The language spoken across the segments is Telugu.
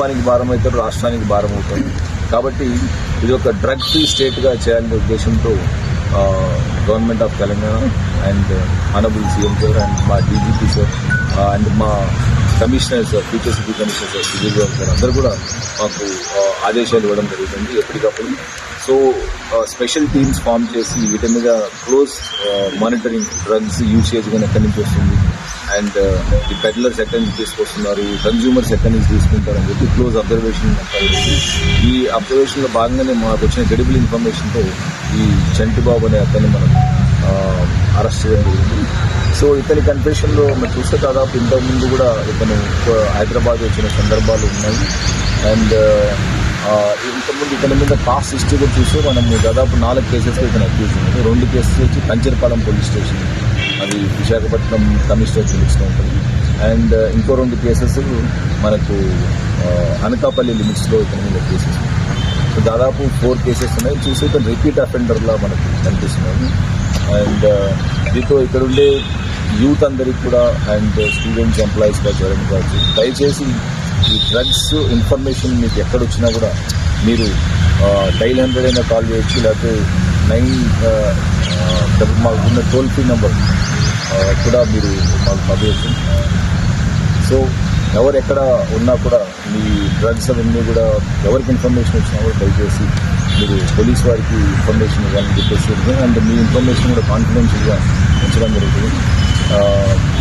కుటుంబానికి భారం అవుతారు, రాష్ట్రానికి భారం అవుతారు. కాబట్టి ఇది ఒక డ్రగ్ ఫ్రీ స్టేట్గా చేయాలనే ఉద్దేశంతో government of Telangana and honourable CM sir and మా డీజీపీ సార్ అండ్ మా commissioners future city commissioner Sudheer గారు సార్ అందరూ కూడా మాకు ఆదేశాలు ఇవ్వడం జరుగుతుంది ఎప్పటికప్పుడు. సో స్పెషల్ టీమ్స్ ఫామ్ చేసి వీటి మీద క్లోజ్ మానిటరింగ్, డ్రగ్స్ యూసేజ్ కానీ ఎక్కడి నుంచి వస్తుంది అండ్ ఈ పెడ్లర్స్ ఎక్కడి నుంచి తీసుకొస్తున్నారు, కన్జ్యూమర్స్ ఎక్కడి నుంచి తీసుకుంటారని చెప్పి క్లోజ్ అబ్జర్వేషన్. ఈ అబ్జర్వేషన్లో భాగంగానే మాకు వచ్చిన క్రెడిబుల్ ఇన్ఫర్మేషన్తో ఈ చంటిబాబు అనే అతన్ని మనం అరెస్ట్ చేయడం జరిగింది. సో ఇతని కన్ఫెషన్లో మనం చూస్తే దాదాపు ఇంతకుముందు కూడా ఇతను హైదరాబాద్ వచ్చిన సందర్భాలు ఉన్నాయి. అండ్ ఇంతకుముందు ఇతని మీద పాస్ట్ హిస్టరీ కూడా చూస్తే మనము దాదాపు 4 కేసెస్లో ఇతను అక్యూజ్ ఉంది. 2 కేసెస్ వచ్చి కంచర్పాలెం పోలీస్ స్టేషన్, అది విశాఖపట్నం కమిషనరేట్ లిమిట్స్లో ఉంటుంది. అండ్ ఇంకో 2 కేసెస్ మనకు అనకాపల్లి లిమిట్స్లో ఇతని మీద కేసెస్. సో దాదాపు 4 కేసెస్ ఉన్నాయి. చూసి ఇతను రిపీట్ అఫెండర్లా మనకు కనిపిస్తున్నాడు. అండ్ దీంతో ఇక్కడ ఉండే యూత్ అందరికీ కూడా అండ్ స్టూడెంట్స్, ఎంప్లాయీస్ చేయడం కావచ్చు, దయచేసి ఈ డ్రగ్స్ ఇన్ఫర్మేషన్ మీకు ఎక్కడొచ్చినా కూడా మీరు డైల్ 100 అయినా కాల్ చేయొచ్చు, లేకపోతే 9 మాకు ఉన్న టోల్ ఫ్రీ నెంబర్ కూడా మీరు మాకు పంపించచ్చు. సో ఎవరు ఎక్కడ ఉన్నా కూడా మీ డ్రగ్స్ అవన్నీ కూడా ఎవరికి ఇన్ఫర్మేషన్ వచ్చినా కూడా దయచేసి మీరు పోలీస్ వారికి ఇన్ఫర్మేషన్ ఇవ్వాలని చెప్పేసి అండ్ మీ ఇన్ఫర్మేషన్ కూడా కాన్ఫిడెన్షియల్గా ఉంచడం జరుగుతుంది.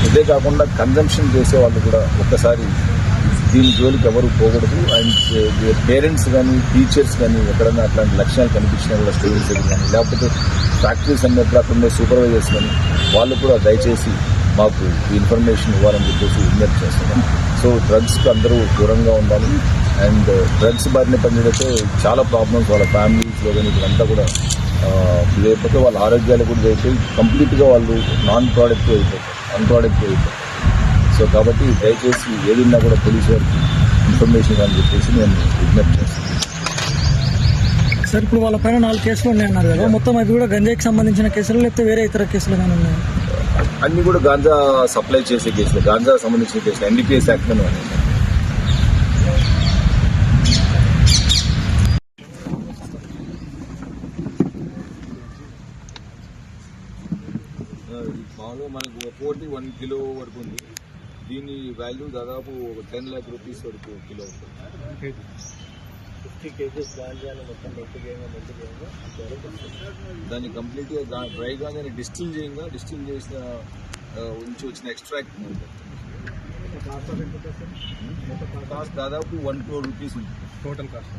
ఇదే కాకుండా కన్జంప్షన్ చేసే వాళ్ళు కూడా ఒక్కసారి దీని జోలికి ఎవరు పోకూడదు. అండ్ పేరెంట్స్ కానీ టీచర్స్ కానీ ఎక్కడన్నా అట్లాంటి లక్షణాలు కనిపించినా కూడా స్టూడెంట్స్ దగ్గర కానీ లేకపోతే ఫ్యాక్టరీస్ అన్నప్పుడు అక్కడ ఉండే సూపర్వైజర్స్ కానీ వాళ్ళు కూడా దయచేసి మాకు ఈ ఇన్ఫర్మేషన్ ఇవ్వాలని చెప్పేసి విజ్ఞప్తి చేస్తున్నాం. సో డ్రగ్స్కి అందరూ దూరంగా ఉండాలి. అండ్ డ్రగ్స్ బారిన పనిచేస్తే చాలా ప్రాబ్లమ్స్ వాళ్ళ ఫ్యామిలీస్లో కానీ ఇదంతా కూడా లేకపోతే వాళ్ళ ఆరోగ్యాలు కూడా అయిపోయి కంప్లీట్గా వాళ్ళు అన్ప్రొడక్టివ్ అయిపోతారు. సో కాబట్టి దయచేసి ఏదైనా కూడా పోలీసు వారికి ఇన్ఫర్మేషన్ అని చెప్పేసి నేను విజ్ఞప్తి చేస్తాను. సార్ ఇప్పుడు వాళ్ళ పైన 4 కేసులు ఉన్నాయన్నారు కదా, మొత్తం అవి కూడా గంజాయికి సంబంధించిన కేసులు లేకపోతే వేరే ఇతర కేసులు ఏమైనా ఉన్నాయి? అన్నీ కూడా గాంజా సప్లై చేసే కేసులు, గాంజా సంబంధించిన కేసులు NDPS యాక్ట్లోనే ఉన్నాయి. మామూలుగా మనకు ఒక్కోటి 1 కిలో వరకు ఉంది. దీని వాల్యూ దాదాపు 10 lakh రూపీస్ వరకు కిలో ఉంటుంది. 50 కేజెస్ గాంజాను మొత్తం దాన్ని కంప్లీట్గా డ్రై గాంజాని డిస్టిల్ చేసిన ఉంచి వచ్చిన ఎక్స్ట్రాక్ట్ కాస్ట్ దాదాపు 1 crore రూపీస్ ఉంటుంది టోటల్ కాస్ట్.